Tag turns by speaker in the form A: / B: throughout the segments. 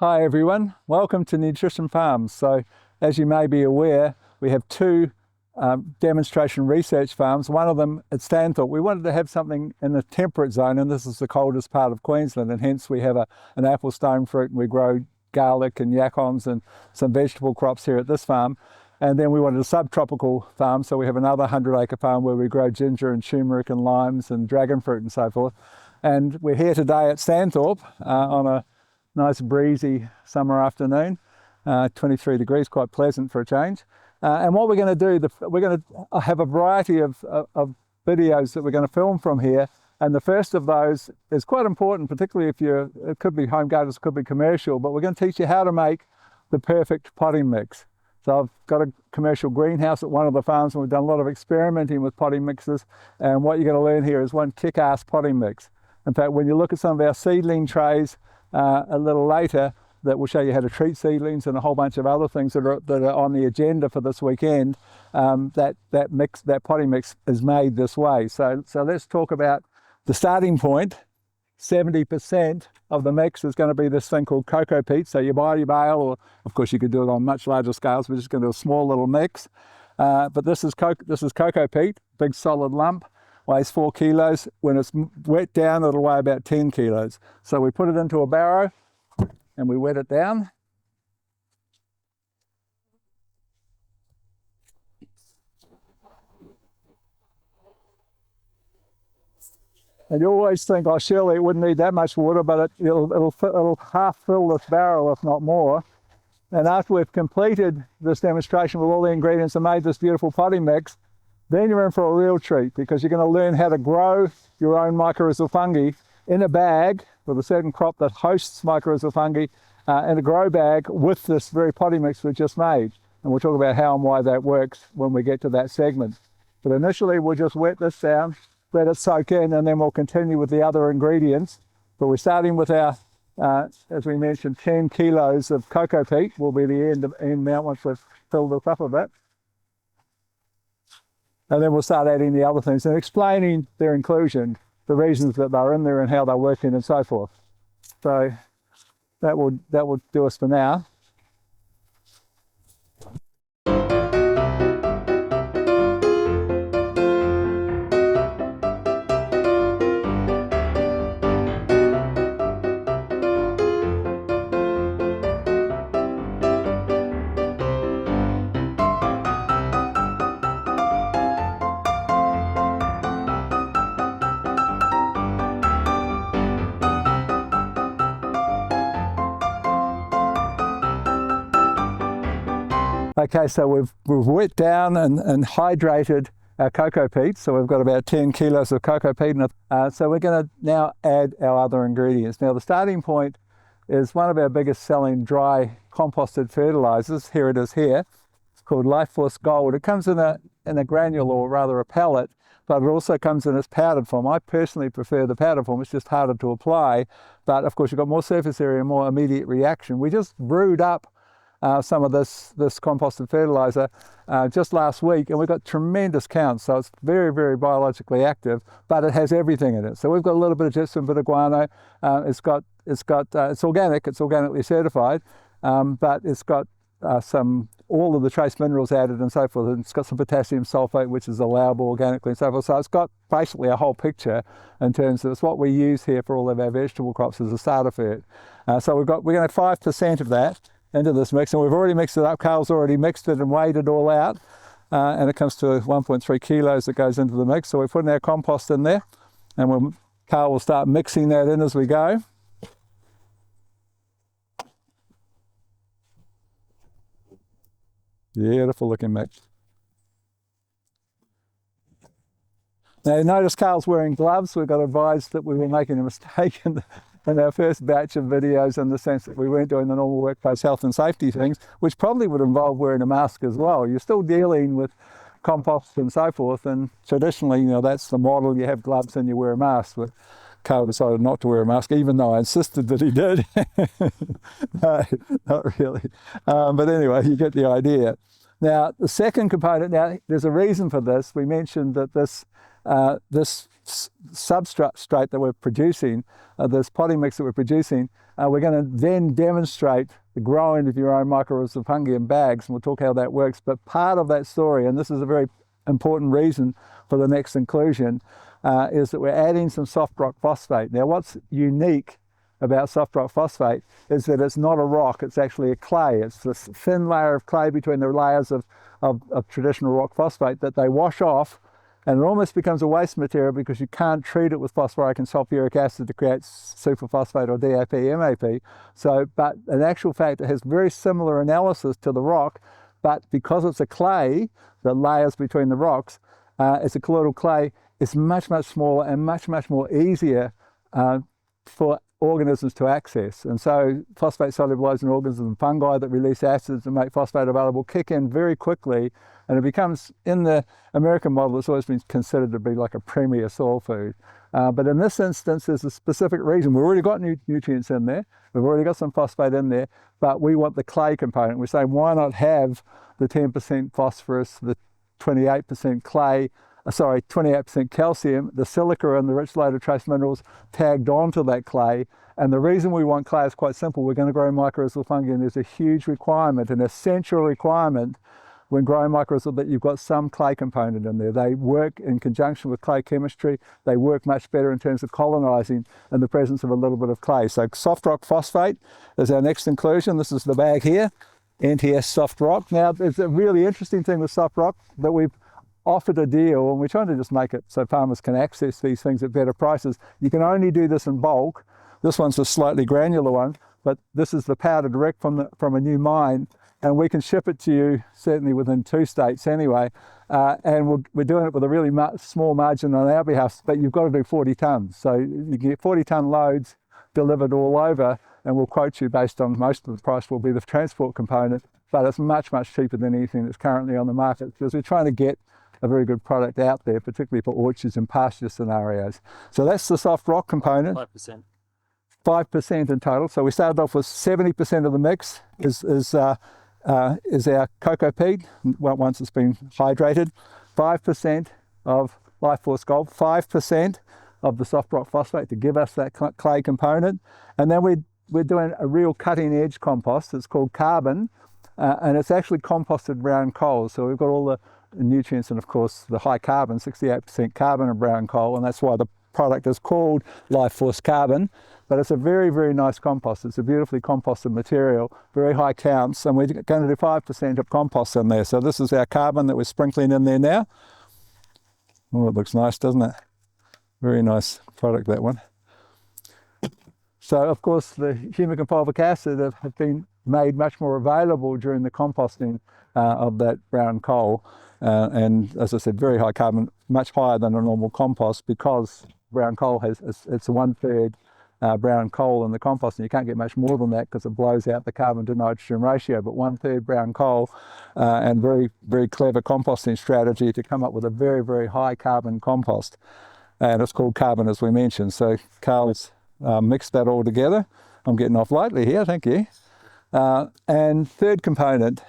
A: Hi everyone, welcome to Nutrition Farms. So as you may be aware, we have two demonstration research farms, one of them at Stanthorpe. We wanted to have something in the temperate zone, and this is the coldest part of Queensland, and hence we have an apple stone fruit, and we grow garlic and yacons and some vegetable crops here at this farm. And then we wanted a subtropical farm, so we have another 100-acre farm where we grow ginger and turmeric and limes and dragon fruit and so forth. And we're here today at Stanthorpe on a nice breezy summer afternoon, 23 degrees, quite pleasant for a change. And what we're going to do, we're going to have a variety of videos that we're going to film from here. And the first of those is quite important, particularly if it could be home gardens, could be commercial, but we're going to teach you how to make the perfect potting mix. So I've got a commercial greenhouse at one of the farms, and we've done a lot of experimenting with potting mixes. And what you're going to learn here is one kick-ass potting mix. In fact, when you look at some of our seedling trays a little later, that will show you how to treat seedlings and a whole bunch of other things that are on the agenda for this weekend. That potting mix is made this way. So let's talk about the starting point. 70% of the mix is going to be this thing called coco peat. So you buy your bale, or of course you could do it on much larger scales. We're just going to do a small little mix. But this is coco peat, big solid lump. Weighs 4 kilos. When it's wet down, it'll weigh about 10 kilos. So we put it into a barrow and we wet it down. And you always think, oh, surely it wouldn't need that much water, but it'll half fill this barrel, if not more. And after we've completed this demonstration with all the ingredients and made this beautiful potting mix, then you're in for a real treat, because you're going to learn how to grow your own mycorrhizal fungi in a bag with a certain crop that hosts mycorrhizal fungi in a grow bag with this very potting mix we just made. And we'll talk about how and why that works when we get to that segment. But initially we'll just wet this down, let it soak in, and then we'll continue with the other ingredients. But we're starting with our, as we mentioned, 10 kilos of coco peat will be the end amount once we've filled this up a bit. And then we'll start adding the other things and explaining their inclusion, the reasons that they're in there and how they're working and so forth. So that will do us for now. Okay, so we've wet down and hydrated our coco peat, so we've got about 10 kilos of coco peat. So we're going to now add our other ingredients. Now the starting point is one of our biggest selling dry composted fertilisers. Here it is here. It's called Life Force Gold. It comes in a granule, or rather a pellet, but it also comes in its powdered form. I personally prefer the powdered form. It's just harder to apply, but of course you've got more surface area, more immediate reaction. We just brewed up some of this composted fertiliser just last week, and we've got tremendous counts. So it's very, very biologically active, but it has everything in it. So we've got a little bit of gypsum, a bit of guano. It's organic. It's organically certified, but it's got all of the trace minerals added and so forth. And it's got some potassium sulfate, which is allowable organically and so forth. So it's got basically a whole picture in terms of it's what we use here for all of our vegetable crops as a starter fert. So we're going to have 5% of that into this mix, and we've already mixed it up. Carl's already mixed it and weighed it all out, and it comes to 1.3 kilos that goes into the mix. So we're putting our compost in there, and Carl will start mixing that in as we go. Beautiful looking mix. Now you notice Carl's wearing gloves. We've got advised that we were making a mistake in our first batch of videos, in the sense that we weren't doing the normal workplace health and safety things, which probably would involve wearing a mask as well. You're still dealing with compost and so forth, and traditionally, that's the model. You have gloves and you wear a mask. But Carl decided not to wear a mask, even though I insisted that he did. No, not really. But anyway, you get the idea. Now, the second component, now there's a reason for this. We mentioned that this substrate that we're producing, this potting mix that we're producing, we're going to then demonstrate the growing of your own mycorrhizal fungi in bags, and we'll talk how that works. But part of that story, and this is a very important reason for the next inclusion, is that we're adding some soft rock phosphate. Now, what's unique about soft rock phosphate is that it's not a rock, it's actually a clay. It's this thin layer of clay between the layers of traditional rock phosphate that they wash off, and it almost becomes a waste material because you can't treat it with phosphoric and sulfuric acid to create superphosphate or DAP, MAP. So, but in actual fact, it has very similar analysis to the rock, but because it's a clay that layers between the rocks, it's a colloidal clay, it's much, much smaller and much, much more easier for organisms to access. And so phosphate solubilizing organisms and fungi that release acids and make phosphate available kick in very quickly, and it becomes, in the American model, it's always been considered to be like a premier soil food. But in this instance, there's a specific reason. We've already got nutrients in there, we've already got some phosphate in there, but we want the clay component. We're saying, why not have the 10% phosphorus, the 28% clay, 28% calcium, the silica and the rich load of trace minerals tagged onto that clay. And the reason we want clay is quite simple. We're going to grow mycorrhizal fungi, and there's a huge requirement, an essential requirement when growing mycorrhizal, that you've got some clay component in there. They work in conjunction with clay chemistry. They work much better in terms of colonizing in the presence of a little bit of clay. So soft rock phosphate is our next inclusion. This is the bag here, NTS soft rock. Now, there's a really interesting thing with soft rock that we've offered a deal, and we're trying to just make it so farmers can access these things at better prices. You can only do this in bulk. This one's a slightly granular one, but this is the powder direct from a new mine, and we can ship it to you certainly within 2 states anyway, and we're doing it with a really small margin on our behalf, but you've got to do 40 tonnes. So you get 40 tonne loads delivered all over, and we'll quote you based on, most of the price will be the transport component, but it's much, much cheaper than anything that's currently on the market, because we're trying to get a very good product out there, particularly for orchards and pasture scenarios. So that's the soft rock component. 5%. 5% in total. So we started off with 70% of the mix is our coco peat, once it's been hydrated. 5% of Life Force Gold, 5% of the soft rock phosphate to give us that clay component. And then we're doing a real cutting edge compost. It's called carbon, and it's actually composted brown coal. So we've got all the nutrients and of course the high carbon, 68% carbon in brown coal, and that's why the product is called Life Force Carbon. But it's a very, very nice compost. It's a beautifully composted material, very high counts, and we're going to do 5% of compost in there. So this is our carbon that we're sprinkling in there now. Oh, it looks nice, doesn't it? Very nice product, that one. So of course the humic and fulvic acid have been made much more available during the composting of that brown coal. And as I said, very high carbon, much higher than a normal compost, because brown coal it's 1/3 brown coal in the compost, and you can't get much more than that because it blows out the carbon to nitrogen ratio. But 1/3 brown coal, and very, very clever composting strategy to come up with a very, very high carbon compost. And it's called carbon, as we mentioned. So Carl's mixed that all together. I'm getting off lightly here, thank you. And third component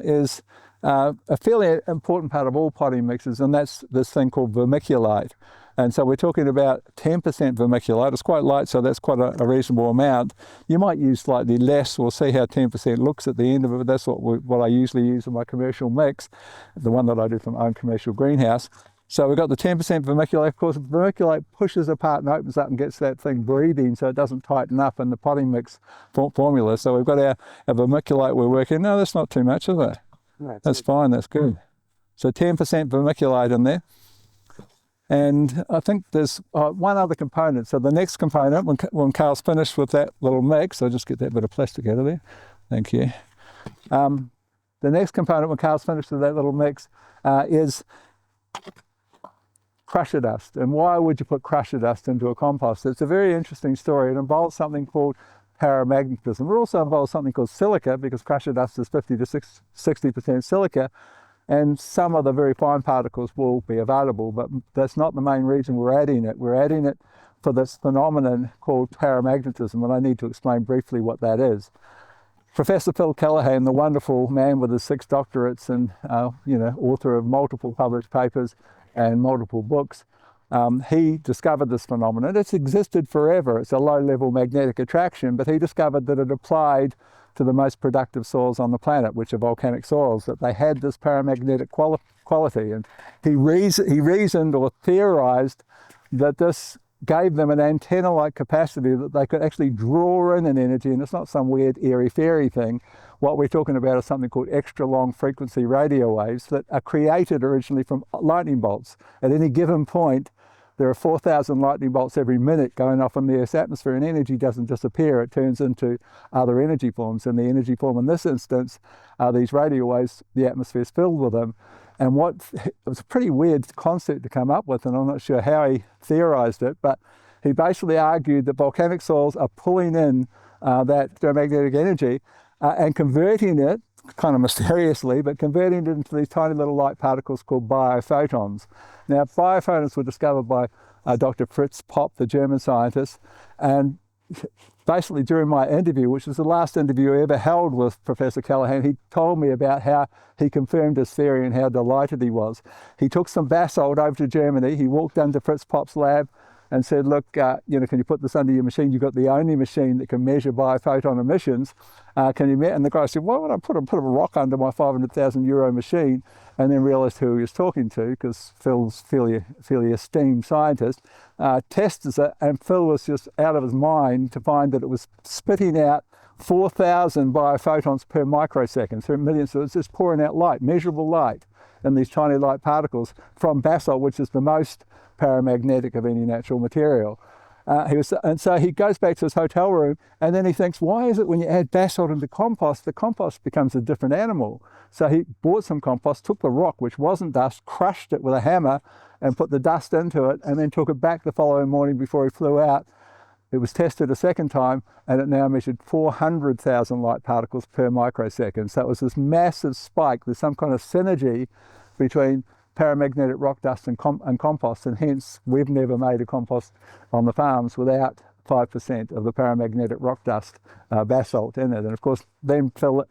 A: is a fairly important part of all potting mixes, and that's this thing called vermiculite. And so we're talking about 10% vermiculite. It's quite light, so that's quite a reasonable amount. You might use slightly less. We'll see how 10% looks at the end of it, but that's what I usually use in my commercial mix, the one that I do from my own commercial greenhouse. So we've got the 10% vermiculite. Of course, vermiculite pushes apart and opens up and gets that thing breathing, so it doesn't tighten up in the potting mix formula. So we've got our vermiculite we're working. No, that's not too much, is it? No, that's fine, that's good. So 10% vermiculite in there. And I think there's one other component. So the next component, when Carl's finished with that little mix, I'll just get that bit of plastic out of there. Thank you. The next component, when Carl's finished with that little mix, is crusher dust. And why would you put crusher dust into a compost? It's a very interesting story. It involves something called paramagnetism. It also involves something called silica, because crusher dust is 50 to 60% silica, and some of the very fine particles will be available, but that's not the main reason we're adding it. We're adding it for this phenomenon called paramagnetism, and I need to explain briefly what that is. Professor Phil Callahan, the wonderful man with his 6 doctorates and author of multiple published papers and multiple books, he discovered this phenomenon. It's existed forever. It's a low-level magnetic attraction, but he discovered that it applied to the most productive soils on the planet, which are volcanic soils, that they had this paramagnetic quality. And he reasoned or theorized that this gave them an antenna-like capacity that they could actually draw in an energy, and it's not some weird airy-fairy thing. What we're talking about is something called extra long frequency radio waves that are created originally from lightning bolts. At any given point, there are 4,000 lightning bolts every minute going off in the Earth's atmosphere, and energy doesn't disappear. It turns into other energy forms, and the energy form in this instance are these radio waves. The atmosphere is filled with them. And it was a pretty weird concept to come up with, and I'm not sure how he theorized it, but he basically argued that volcanic soils are pulling in that magnetic energy and converting it, kind of mysteriously, but converting it into these tiny little light particles called biophotons. Now, biophotons were discovered by Dr. Fritz Popp, the German scientist, and basically during my interview, which was the last interview I ever held with Professor Callaghan, he told me about how he confirmed his theory and how delighted he was. He took some basalt over to Germany. He walked into Fritz Popp's lab and said, look, can you put this under your machine? You've got the only machine that can measure biophoton emissions. Can you measure? And the guy said, why would I put a rock under my €500,000 machine? And then realized who he was talking to, because Phil's fairly esteemed scientist, tested it, and Phil was just out of his mind to find that it was spitting out 4,000 biophotons per microsecond, so millions. So it's just pouring out light, measurable light, in these tiny light particles from basalt, which is the most paramagnetic of any natural material. And so he goes back to his hotel room, and then he thinks, why is it when you add basalt into compost, the compost becomes a different animal? So he bought some compost, took the rock, which wasn't dust, crushed it with a hammer, and put the dust into it, and then took it back the following morning before he flew out. It was tested a second time, and it now measured 400,000 light particles per microsecond. So it was this massive spike. There's some kind of synergy between paramagnetic rock dust and compost, and hence we've never made a compost on the farms without 5% of the paramagnetic rock dust basalt in it. And of course, then Phil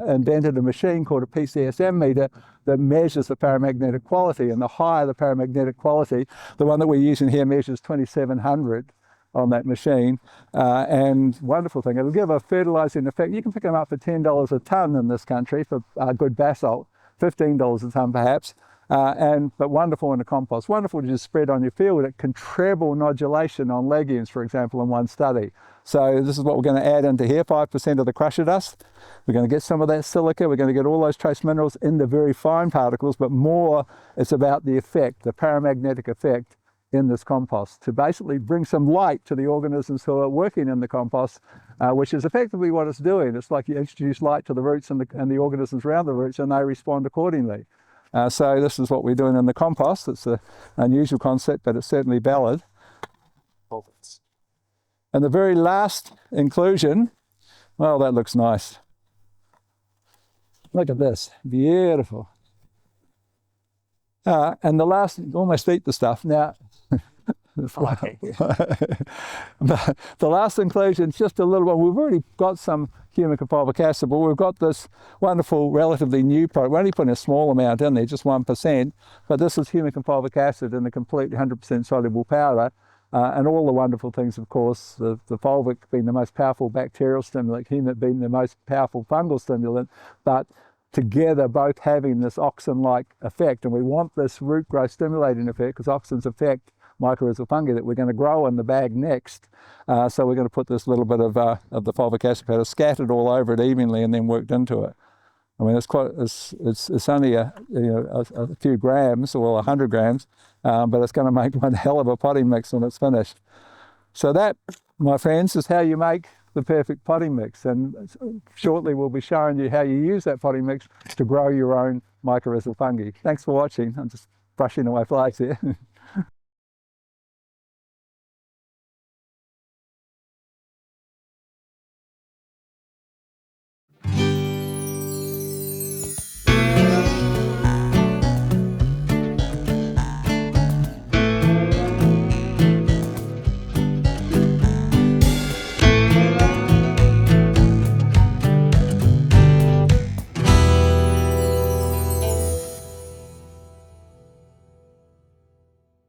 A: invented a machine called a PCSM meter that measures the paramagnetic quality, and the higher the paramagnetic quality, the one that we're using here measures 2,700 on that machine, and wonderful thing, it'll give a fertilizing effect. You can pick them up for $10 a tonne in this country for good basalt, $15 a tonne perhaps, but wonderful in the compost, wonderful to just spread on your field. It can treble nodulation on legumes, for example, in one study. So this is what we're going to add into here, 5% of the crusher dust. We're going to get some of that silica, we're going to get all those trace minerals in the very fine particles, but more it's about the effect, the paramagnetic effect in this compost, to basically bring some light to the organisms who are working in the compost, which is effectively what it's doing. It's like you introduce light to the roots and the organisms around the roots, and they respond accordingly. So this is what we're doing in the compost. It's an unusual concept, but it's certainly valid. And the very last inclusion, well, that looks nice. Look at this, beautiful. And the last, almost eat the stuff. Now, the last inclusion is just a little one. We've already got some humic and fulvic acid, but we've got this wonderful, relatively new product. We're only putting a small amount in there, just 1%, but this is humic and fulvic acid in a completely 100% soluble powder. And all the wonderful things, of course, the fulvic being the most powerful bacterial stimulant, humic being the most powerful fungal stimulant, but together both having this auxin-like effect. And we want this root growth stimulating effect because auxins affect mycorrhizal fungi that we're going to grow in the bag next. So we're going to put this little bit of the fulvic acid powder scattered all over it evenly and then worked into it. I mean, it's only a few grams, or 100 grams, but it's going to make one hell of a potting mix when it's finished. So that, my friends, is how you make the perfect potting mix. And shortly we'll be showing you how you use that potting mix to grow your own mycorrhizal fungi. Thanks for watching. I'm just brushing away flies here.